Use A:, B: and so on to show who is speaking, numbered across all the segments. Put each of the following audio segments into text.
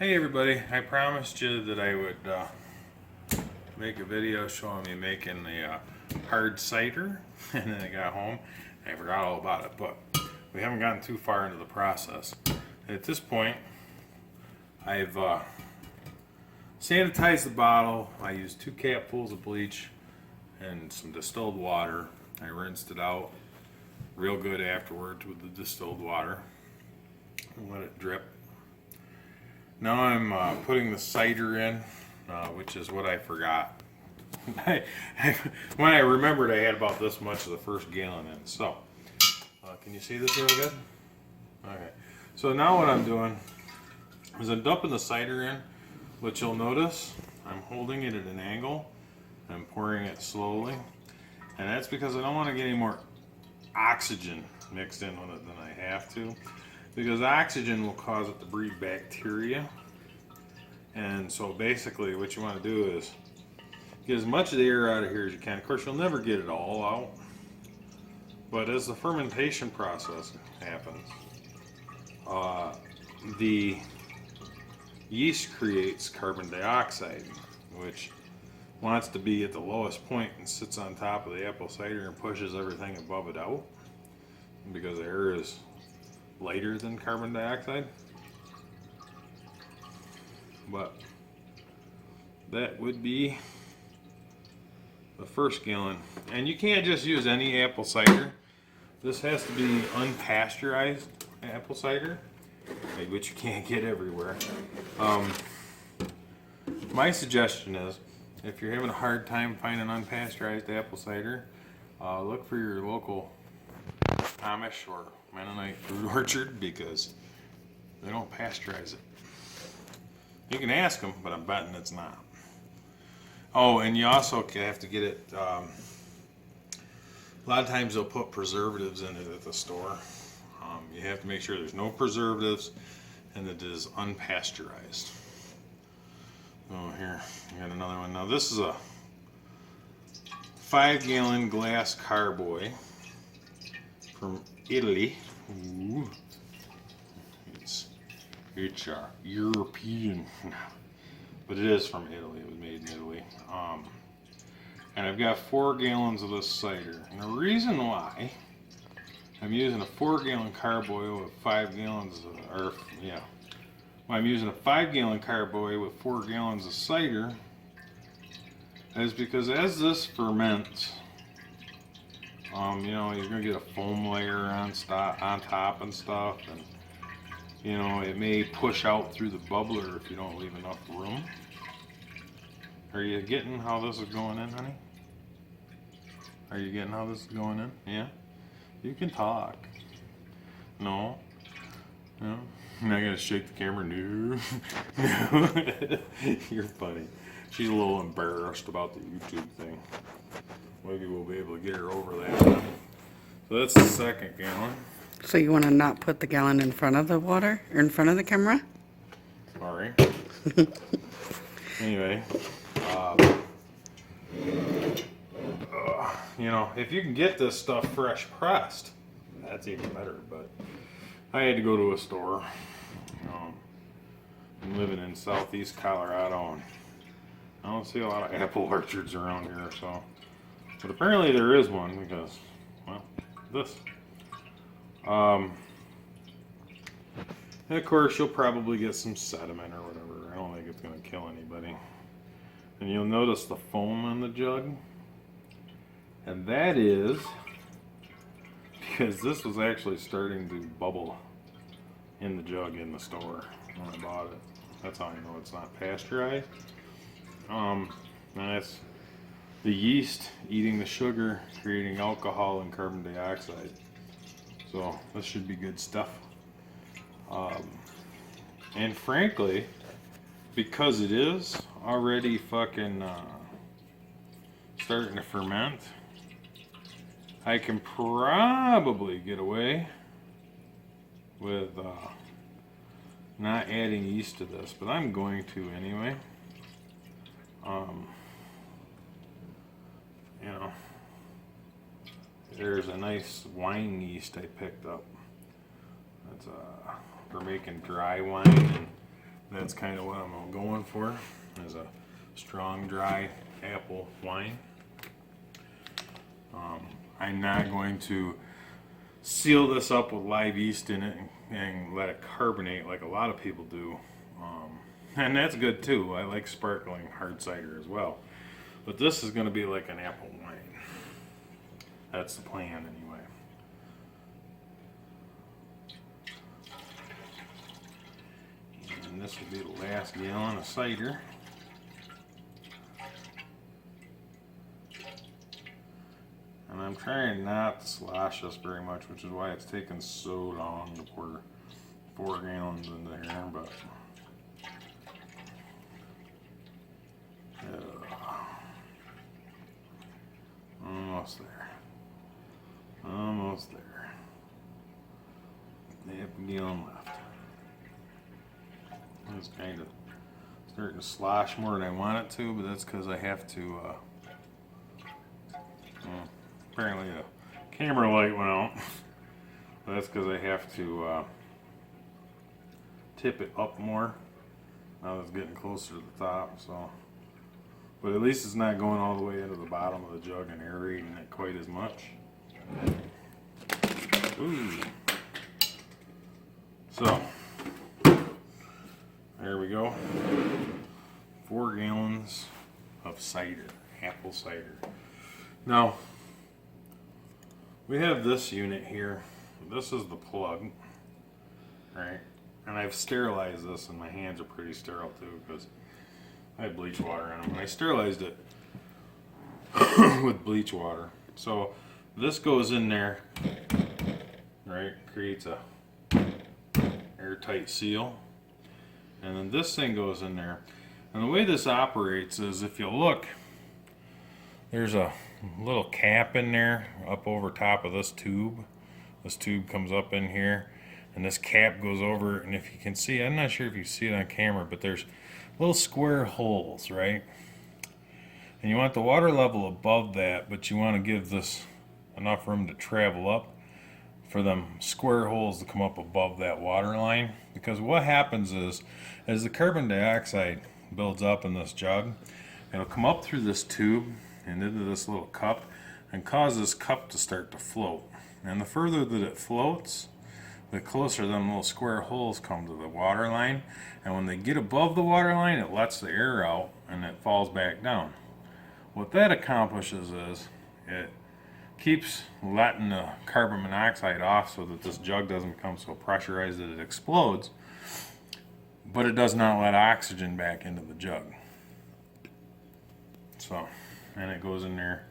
A: Hey everybody, I promised you that I would make a video showing me making the hard cider, and then I got home and I forgot all about it, but we haven't gotten too far into the process. At this point, I've sanitized the bottle. I used 2 capfuls of bleach and some distilled water. I rinsed it out real good afterwards with the distilled water and let it drip. Now I'm putting the cider in, which is what I forgot. When I remembered, I had about this much of the first gallon in. So, can you see this real good? Okay. So now what I'm doing is I'm dumping the cider in, but you'll notice I'm holding it at an angle. I'm pouring it slowly, and that's because I don't want to get any more oxygen mixed in with it than I have to. Because oxygen will cause it to breed bacteria. And so basically what you want to do is get as much of the air out of here as you can. Of course, you'll never get it all out. But as the fermentation process happens, the yeast creates carbon dioxide, which wants to be at the lowest point and sits on top of the apple cider and pushes everything above it out. Because air is lighter than carbon dioxide, but that would be the first gallon. And you can't just use any apple cider. This has to be unpasteurized apple cider, which you can't get everywhere. My suggestion is, if you're having a hard time finding unpasteurized apple cider, look for your local Amish or Mennonite fruit orchard, because they don't pasteurize it. You can ask them, but I'm betting it's not. Oh, and you also have to get it, a lot of times they'll put preservatives in it at the store. You have to make sure there's no preservatives and it is unpasteurized. Oh, here, I got another one. Now this is a 5-gallon glass carboy from Italy. Ooh. It's European, but it is from Italy. It was made in Italy. And I've got 4 gallons of this cider. And the reason why I'm using a 4-gallon carboy with 5 gallons of, I'm using a 5-gallon carboy with 4 gallons of cider is because as this ferments, you're gonna get a foam layer on top and stuff, and it may push out through the bubbler if you don't leave enough room. Are you getting how this is going in, honey? Are you getting how this is going in? Yeah? You can talk. No? No? I'm not gonna shake the camera. No. No. You're funny. She's a little embarrassed about the YouTube thing. Maybe we'll be able to get her over that. So that's the 2nd gallon.
B: So you want to not put the gallon in front of the water, or in front of the camera?
A: Sorry. Anyway, if you can get this stuff fresh pressed, that's even better. But I had to go to a store. I'm living in southeast Colorado, and I don't see a lot of apple orchards around here, so. But apparently there is one, because, well, this. And of course you'll probably get some sediment or whatever. I don't think it's going to kill anybody. And you'll notice the foam on the jug. And that is because this was actually starting to bubble in the jug in the store when I bought it. That's how I know it's not pasteurized. And that's the yeast eating the sugar, creating alcohol and carbon dioxide. So this should be good stuff. And frankly, because it is already fucking starting to ferment, I can probably get away with not adding yeast to this, but I'm going to anyway. There's a nice wine yeast I picked up. That's for making dry wine and That's kind of what I'm going for, is a strong, dry apple wine. I'm not going to seal this up with live yeast in it and let it carbonate like a lot of people do. And that's good too. I like sparkling hard cider as well. But this is going to be like an apple wine. That's the plan anyway. And this will be the last gallon of cider. And I'm trying not to slosh this very much, which is why it's taken so long to pour 4 gallons into here, but almost there. Almost there. Half a gallon left. It's kind of starting to slosh more than I want it to, but that's because I have to apparently the camera light went out. But that's because I have to tip it up more. Now it's getting closer to the top, so. But at least it's not going all the way into the bottom of the jug and aerating it quite as much. Ooh. So, there we go. 4 gallons of cider, apple cider. Now, we have this unit here. This is the plug, right? And I've sterilized this, and my hands are pretty sterile too because I had bleach water in them. I sterilized it with bleach water. So this goes in there, right? Creates a airtight seal. And then this thing goes in there. And the way this operates is, if you look, there's a little cap in there up over top of this tube. This tube comes up in here, and this cap goes over, and if you can see, I'm not sure if you see it on camera, but there's little square holes, right? And you want the water level above that, but you want to give this enough room to travel up for them square holes to come up above that water line. Because what happens is, as the carbon dioxide builds up in this jug, it'll come up through this tube and into this little cup and cause this cup to start to float. And the further that it floats, the closer them little square holes come to the water line. And when they get above the water line, it lets the air out and it falls back down. What that accomplishes is it keeps letting the carbon monoxide off so that this jug doesn't become so pressurized that it explodes, but it does not let oxygen back into the jug. So, and it goes in there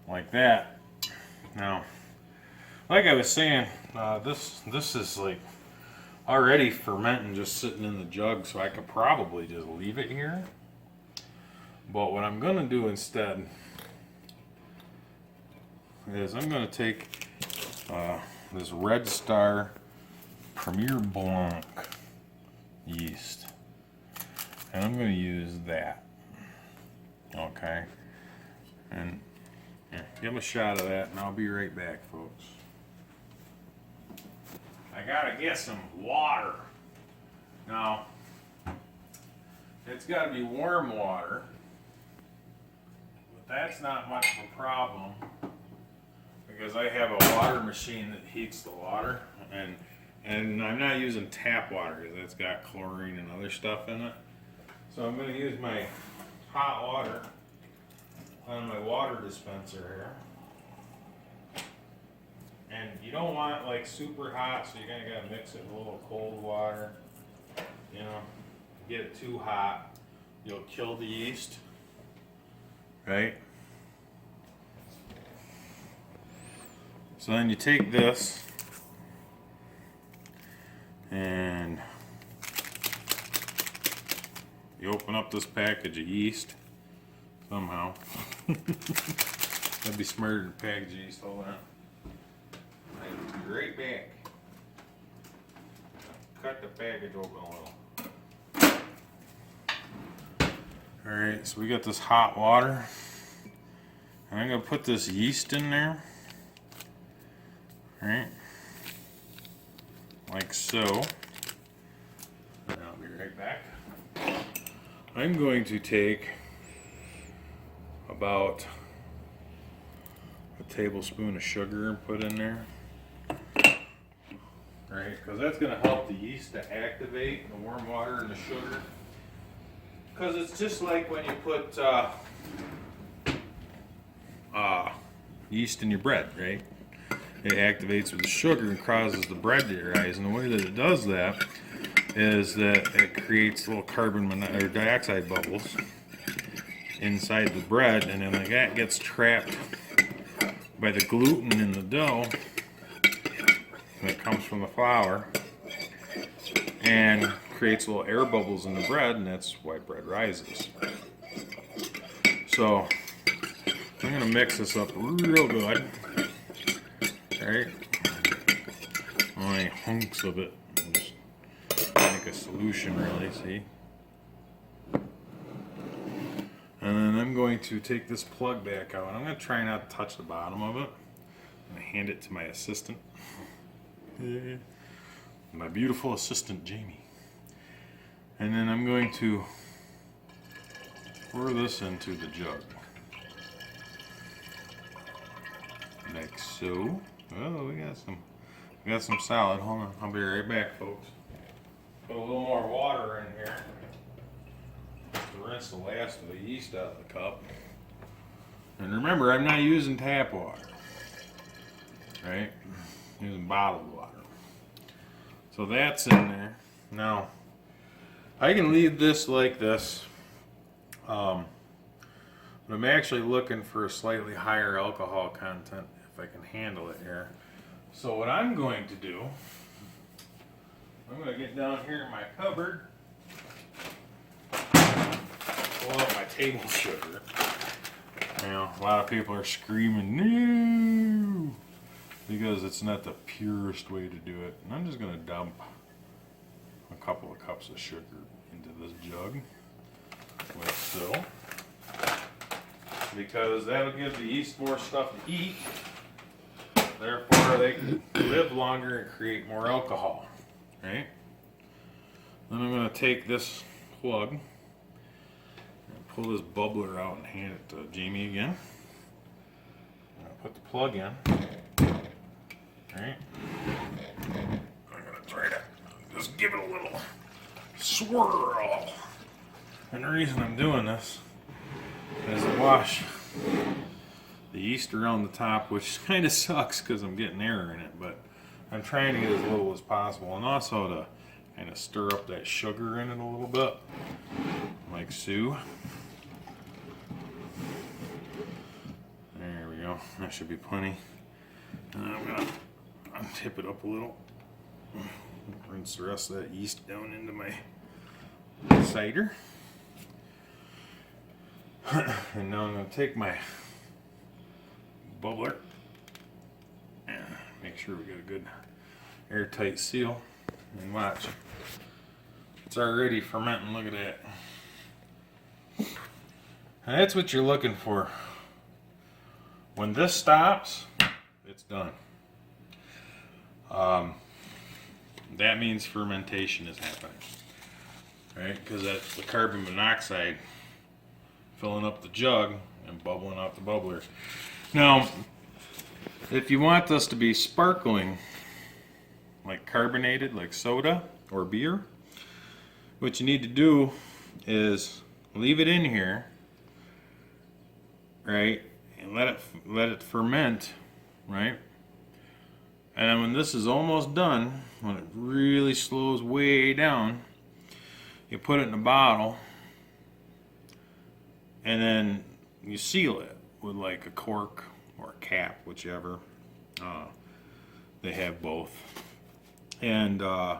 A: like that. Now, like I was saying, this is like already fermenting, just sitting in the jug, so I could probably just leave it here. But what I'm going to do instead is I'm going to take this Red Star Premier Blanc yeast, and I'm going to use that. Okay, and give them a shot of that, and I'll be right back, folks. I gotta get some water. Now, it's gotta be warm water, but that's not much of a problem because I have a water machine that heats the water, and I'm not using tap water because that's got chlorine and other stuff in it. So I'm gonna use my hot water on my water dispenser here. And you don't want like super hot, so you're gonna gotta mix it with a little cold water. You know, get it too hot, you'll kill the yeast, right? So then you take this and you open up this package of yeast somehow. That'd be smarter than package yeast. Hold on. I'll be right back. Cut the package open a little. Alright, so we got this hot water. And I'm going to put this yeast in there. Alright. Like so. And I'll be right back. I'm going to take about a tablespoon of sugar and put in there. Right, because that's going to help the yeast to activate the warm water and the sugar. Because it's just like when you put yeast in your bread, right? It activates with the sugar and causes the bread to rise. And the way that it does that is that it creates little carbon or dioxide bubbles inside the bread, and then that gets trapped by the gluten in the dough that comes from the flour and creates little air bubbles in the bread, and that's why bread rises. So I'm going to mix this up real good. Alright, only hunks of it. Just make a solution, really, see? And then I'm going to take this plug back out. I'm going to try not to touch the bottom of it. I'm going to hand it to my assistant. My beautiful assistant, Jamie. And then I'm going to pour this into the jug. Like so. Oh, we got some salad. Hold on, I'll be right back, folks. Put a little more water in here to rinse the last of the yeast out of the cup. And remember, I'm not using tap water, right? I'm using bottled water. So that's in there. Now, I can leave this like this. But I'm actually looking for a slightly higher alcohol content if I can handle it here. So what I'm going to do, I'm going to get down here in my cupboard, pull out my table sugar. You know, a lot of people are screaming, no, because it's not the purest way to do it. And I'm just going to dump a couple of cups of sugar into this jug, like so. Because that'll give the yeast more stuff to eat. Therefore, they can live longer and create more alcohol. Right? Then I'm going to take this plug and pull this bubbler out and hand it to Jamie again. I'll put the plug in. Right? I'm going to try to just give it a little swirl. And the reason I'm doing this is to wash the yeast around the top, which kind of sucks because I'm getting air in it, but I'm trying to get as little as possible, and also to kind of stir up that sugar in it a little bit, like so. There we go. That should be plenty. And I'm gonna untip it up a little, rinse the rest of that yeast down into my cider. And now I'm going to take my bubbler and make sure we get a good airtight seal, and watch. It's already fermenting, look at that. And that's what you're looking for. When this stops, it's done. That means fermentation is happening, right? Because that's the carbon monoxide filling up the jug and bubbling out the bubbler. Now, if you want this to be sparkling, like carbonated, like soda or beer, what you need to do is leave it in here, right, and let it ferment, right? And then when this is almost done, when it really slows way down, you put it in a bottle, and then you seal it with like a cork or a cap, whichever. They have both. And the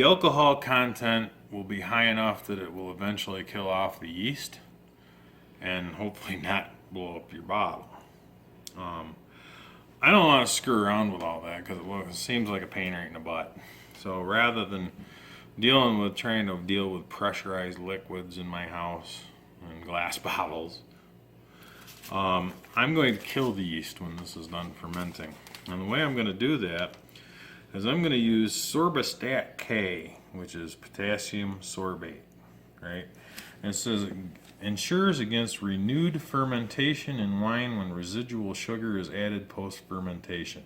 A: alcohol content will be high enough that it will eventually kill off the yeast and hopefully not blow up your bottle. I don't want to screw around with all that because it seems like a pain right in the butt. So rather than trying to deal with pressurized liquids in my house and glass bottles, I'm going to kill the yeast when this is done fermenting. And the way I'm going to do that is I'm going to use sorbistat K, which is potassium sorbate. right? And it says it ensures against renewed fermentation in wine when residual sugar is added post-fermentation,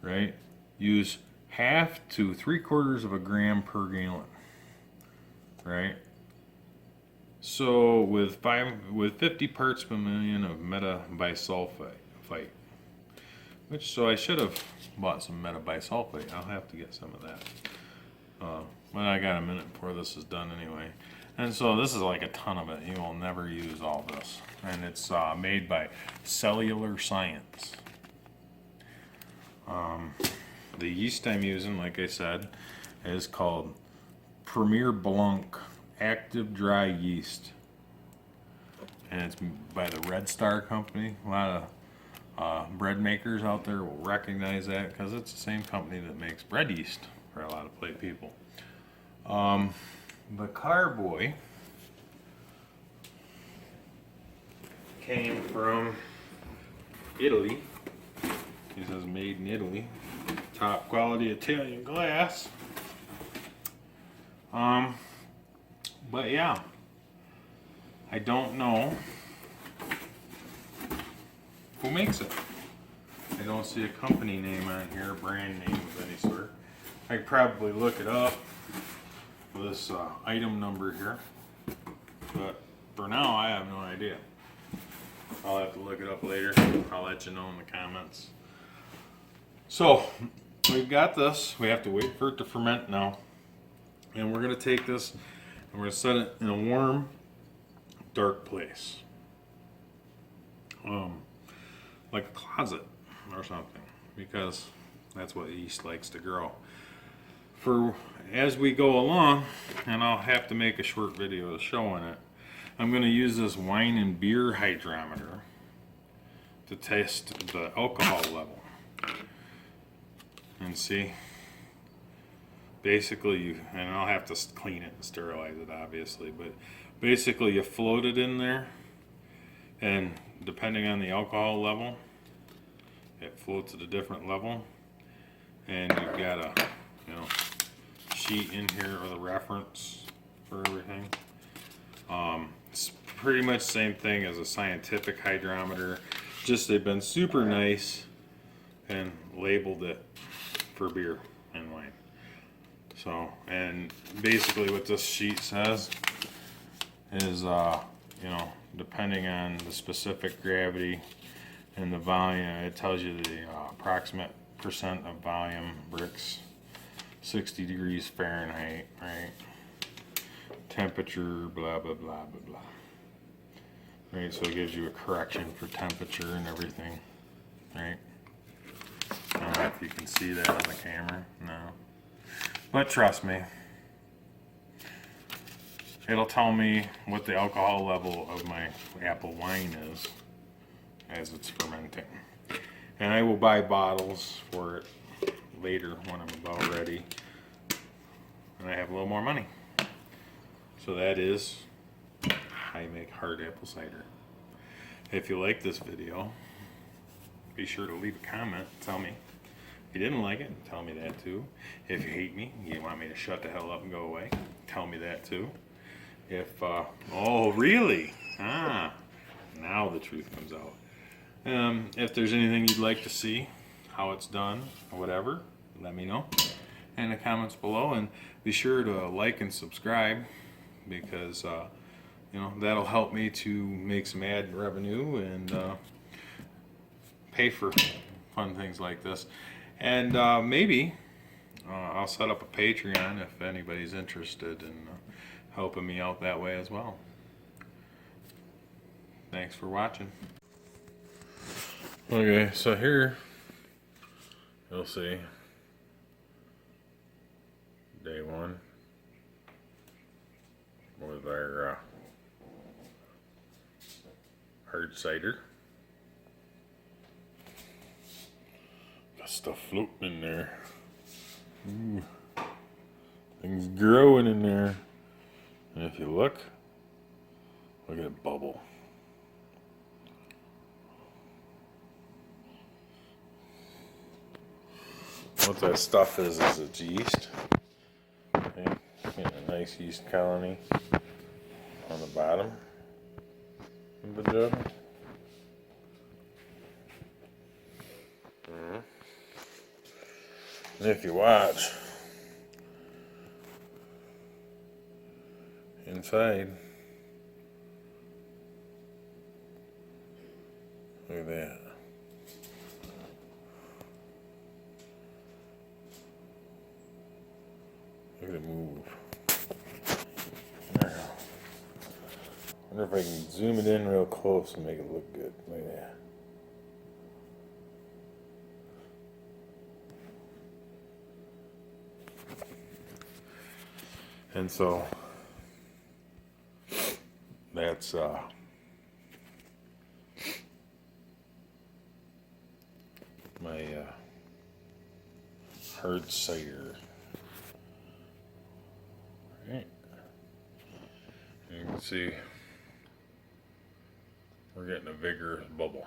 A: right? Use 1/2 to 3/4 of a gram per gallon, right? So with 50 parts per million of metabisulfite, so I should have bought some metabisulfite. I'll have to get some of that. But I got a minute before this is done anyway. And so this is like a ton of it. You will never use all this. And it's made by Cellular Science. The yeast I'm using, like I said, is called Premier Blanc Active Dry Yeast. And it's by the Red Star Company. A lot of bread makers out there will recognize that because it's the same company that makes bread yeast for a lot of people. The carboy came from Italy. He says made in Italy. Top quality Italian glass. But yeah, I don't know who makes it. I don't see a company name on here, brand name of any sort. I could probably look it up with this item number here, but for now I have no idea. I'll have to look it up later. I'll let you know in the comments. So we've got this. We have to wait for it to ferment now, and we're going to take this and we're going to set it in a warm, dark place, like a closet or something, because that's what yeast likes to grow. For as we go along, and I'll have to make a short video showing it, I'm going to use this wine and beer hydrometer to test the alcohol level and see. Basically, and I'll have to clean it and sterilize it obviously, but basically you float it in there, and depending on the alcohol level, it floats at a different level, and you've got a sheet in here or the reference for everything. It's pretty much the same thing as a scientific hydrometer, just they've been super nice and labeled it for beer and wine. So, and basically what this sheet says is, depending on the specific gravity and the volume, it tells you the approximate percent of volume bricks, 60 degrees Fahrenheit, right? Temperature, blah, blah, blah, blah, blah. Right, so it gives you a correction for temperature and everything, right? I don't know if you can see that on the camera, no. But trust me, it'll tell me what the alcohol level of my apple wine is as it's fermenting. And I will buy bottles for it later when I'm about ready and I have a little more money. So that is how you make hard apple cider. If you like this video, be sure to leave a comment, tell me. If you didn't like it, tell me that too. If you hate me, you want me to shut the hell up and go away, tell me that too. If, oh really? Ah, now the truth comes out. If there's anything you'd like to see, how it's done, or whatever, let me know in the comments below, and be sure to like and subscribe, because that'll help me to make some ad revenue and pay for fun things like this. And maybe I'll set up a Patreon if anybody's interested in helping me out that way as well. Thanks for watching. Okay, so here you'll see day one with our hard cider. Got stuff floating in there. Ooh. Things growing in there. And if you look at it bubble. What that stuff is it's yeast. Okay. nice yeast colony on the bottom of the jug. And if you watch inside, look at that. Look at it move. There. I wonder if I can zoom it in real close and make it look good. Look at that. And so that's my hard cider. Right. You can see we're getting a vigorous bubble.